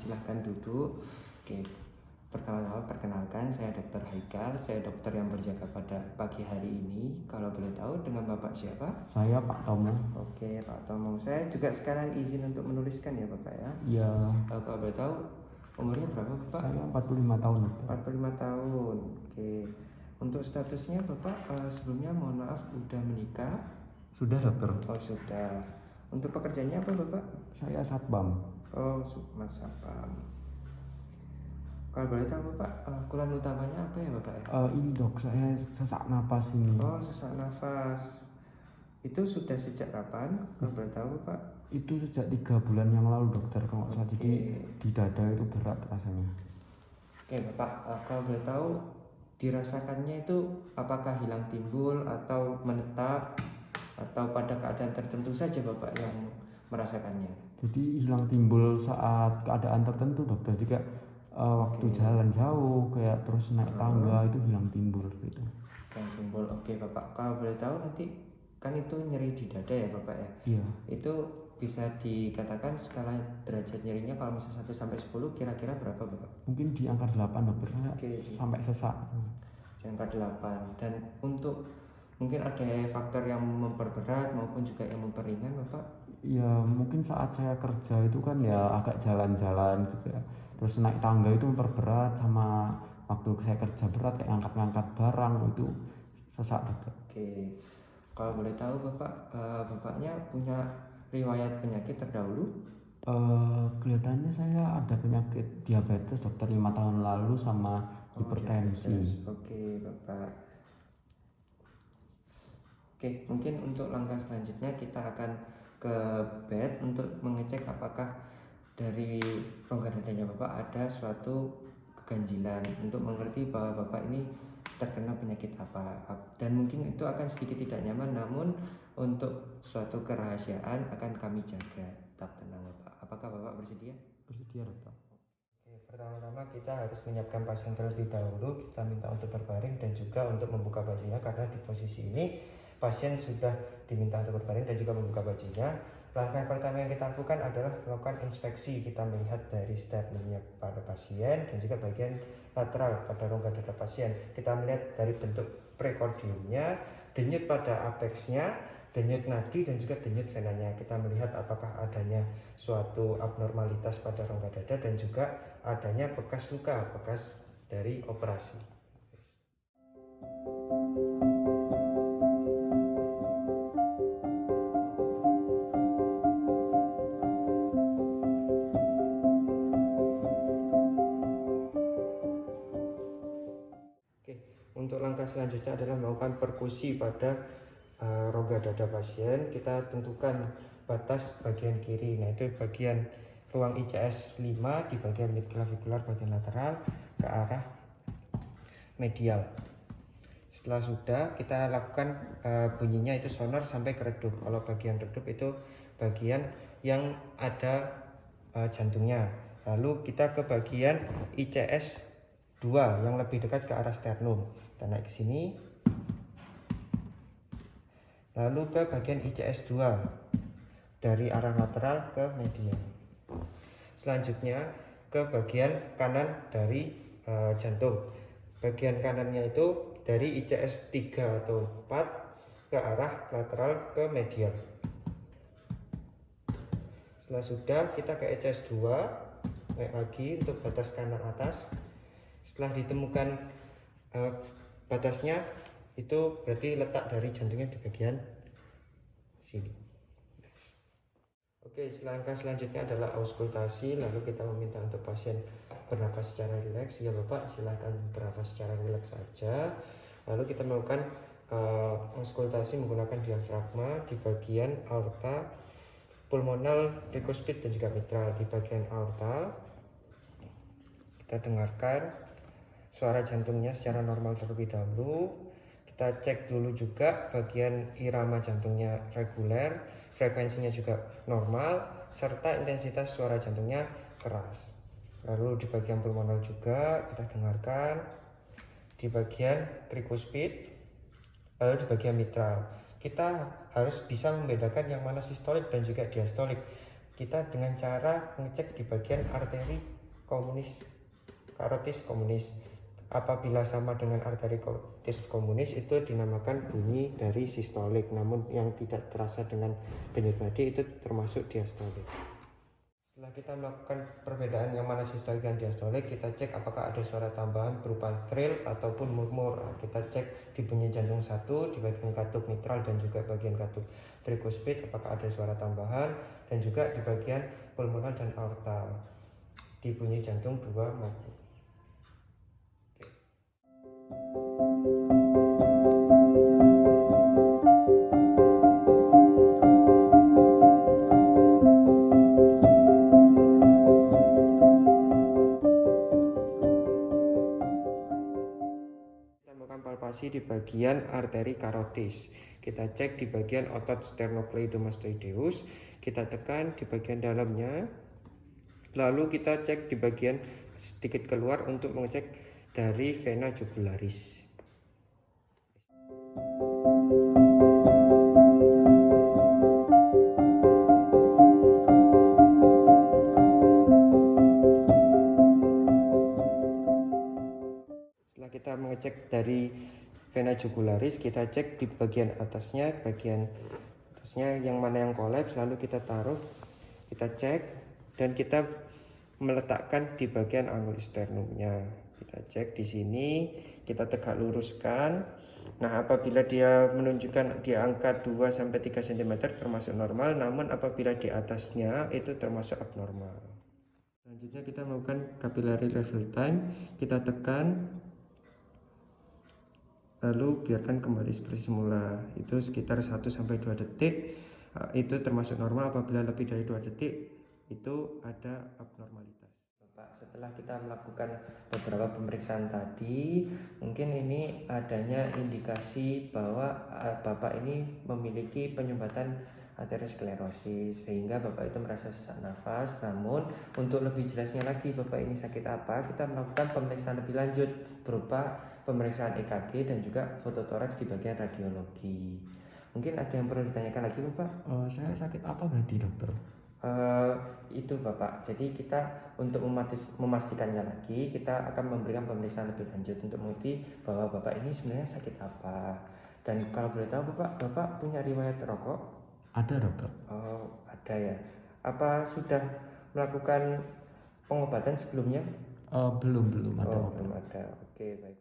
silahkan duduk. Oke, pertama-tama perkenalkan, saya Dr. Haikal, saya dokter yang berjaga pada pagi hari ini. Kalau boleh tahu dengan Bapak siapa? Saya Pak Tomo. Oke, Pak Tomo. Saya juga sekarang izin untuk menuliskan ya Bapak ya. Iya. Kalau boleh tahu umurnya berapa Bapak? Saya 45 tahun. 45 tahun. Oke. Untuk statusnya Bapak sebelumnya mohon maaf udah menikah? Sudah dokter. Oh sudah. Untuk pekerjaannya apa Bapak? Saya satpam. Oh Mas Satpam. Kalau boleh tahu Bapak, keluhan utamanya apa ya Bapak ya? Ini dok, saya sesak napas ini. Oh sesak nafas. Itu sudah sejak kapan? Kalau boleh tahu Bapak? Itu sejak 3 bulan yang lalu dokter. Kalau saya jadi di dada itu berat rasanya. Oke Bapak, kalau boleh tahu dirasakannya itu apakah hilang timbul atau menetap atau pada keadaan tertentu saja Bapak yang merasakannya? Jadi hilang timbul saat keadaan tertentu dokter. Jika waktu jalan jauh kayak terus naik tangga itu hilang timbul gitu. Hilang timbul. Oke Bapak, kalau boleh tahu nanti kan itu nyeri di dada ya Bapak ya? Iya. Itu bisa dikatakan skala derajat nyerinya kalau misalnya 1 sampai 10 kira-kira berapa Bapak? Mungkin di angka 8 dokter. Sampai sesak. Di angka 8. Dan untuk mungkin ada faktor yang memperberat maupun juga yang memperingan Bapak? Ya mungkin saat saya kerja itu kan ya agak jalan-jalan juga. Terus naik tangga itu memperberat, sama waktu saya kerja berat kayak angkat-angkat barang itu sesak dokter. Oke. Kalau boleh tahu Bapak, Bapaknya punya riwayat penyakit terdahulu? Kelihatannya saya ada penyakit diabetes dokter 5 tahun lalu sama hipertensi. Oke Bapak. Oke, mungkin untuk langkah selanjutnya kita akan ke bed untuk mengecek apakah dari rongga dadanya Bapak ada suatu keganjilan untuk mengerti bahwa Bapak ini terkena penyakit apa, dan mungkin itu akan sedikit tidak nyaman, namun untuk suatu kerahasiaan akan kami jaga. Tetap tenang Bapak. Apakah Bapak bersedia? Bersedia dokter. Oke, pertama-tama kita harus menyiapkan pasien terlebih dahulu. Kita minta untuk berbaring dan juga untuk membuka bajunya, karena di posisi ini pasien sudah diminta untuk berbaring dan juga membuka bajunya. Langkah pertama yang kita lakukan adalah melakukan inspeksi. Kita melihat dari statementnya pada pasien dan juga bagian lateral pada rongga dada pasien. Kita melihat dari bentuk prekordiumnya, denyut pada apexnya, denyut nadi dan juga denyut venanya. Kita melihat apakah adanya suatu abnormalitas pada rongga dada dan juga adanya bekas luka, bekas dari operasi. Untuk langkah selanjutnya adalah melakukan perkusi pada rongga dada pasien. Kita tentukan batas bagian kiri, nah itu bagian ruang ICS 5 di bagian midclavicular bagian lateral ke arah medial. Setelah sudah, kita lakukan bunyinya itu sonar sampai ke redup. Kalau bagian redup itu bagian yang ada jantungnya. Lalu kita ke bagian ICS 2 yang lebih dekat ke arah sternum. Kita naik ke sini. Lalu ke bagian ICS 2 dari arah lateral ke medial. Selanjutnya ke bagian kanan dari jantung. Bagian kanannya itu dari ICS 3 atau 4 ke arah lateral ke medial. Setelah sudah, kita ke ICS 2, naik lagi untuk batas kanan atas. Setelah ditemukan batasnya, itu berarti letak dari jantungnya di bagian sini. Oke, langkah selanjutnya adalah auskultasi. Lalu kita meminta untuk pasien bernafas secara rileks. Ya Bapak, silahkan bernafas secara rileks saja. Lalu kita melakukan auskultasi menggunakan diafragma di bagian aorta, pulmonal, tricuspid dan juga mitral. Di bagian aorta kita dengarkan suara jantungnya secara normal terlebih dahulu. Kita cek dulu juga bagian irama jantungnya reguler, frekuensinya juga normal, serta intensitas suara jantungnya keras. Lalu di bagian pulmonal juga kita dengarkan, di bagian tricuspid, lalu di bagian mitral. Kita harus bisa membedakan yang mana sistolik dan juga diastolik. Kita dengan cara mengecek di bagian arteri karotis komunis. Apabila sama dengan arteri karotis komunis itu dinamakan bunyi dari sistolik, namun yang tidak terasa dengan denyut nadi itu termasuk diastolik. Setelah kita melakukan perbedaan yang mana sistolik dan diastolik, kita cek apakah ada suara tambahan berupa trill ataupun murmur. Kita cek di bunyi jantung 1, di bagian katup mitral dan juga bagian katup tricuspid apakah ada suara tambahan, dan juga di bagian pulmonar dan aorta di bunyi jantung 2 maupun. Palpasi di bagian arteri karotis. Kita cek di bagian otot sternocleidomastoideus, kita tekan di bagian dalamnya, lalu kita cek di bagian sedikit keluar untuk mengecek dari vena jugularis. Kita mengecek dari vena jugularis, kita cek di bagian atasnya yang mana yang kolaps, lalu kita taruh, kita cek dan kita meletakkan di bagian angulosternumnya. Kita cek di sini, kita tegak luruskan. Nah, apabila dia menunjukkan di angka 2-3 cm termasuk normal, namun apabila di atasnya itu termasuk abnormal. Selanjutnya kita melakukan capillary refill time, kita tekan lalu biarkan kembali seperti semula, itu sekitar 1-2 detik. Itu termasuk normal. Apabila lebih dari 2 detik itu ada abnormalitas. Bapak, setelah kita melakukan beberapa pemeriksaan tadi, mungkin ini adanya indikasi bahwa Bapak ini memiliki penyumbatan aterosklerosis sehingga Bapak itu merasa sesak nafas. Namun untuk lebih jelasnya lagi Bapak ini sakit apa, kita melakukan pemeriksaan lebih lanjut berupa pemeriksaan EKG dan juga fototoraks di bagian radiologi. Mungkin ada yang perlu ditanyakan lagi Bapak? Saya sakit apa berarti dokter? Itu Bapak, jadi kita untuk memastikannya lagi, kita akan memberikan pemeriksaan lebih lanjut untuk mengerti bahwa Bapak ini sebenarnya sakit apa. Dan kalau boleh tahu Bapak punya riwayat rokok? Ada dokter. Oh, ada ya. Apa sudah melakukan pengobatan sebelumnya? Belum ada. Oh, belum ada. Oke, baik.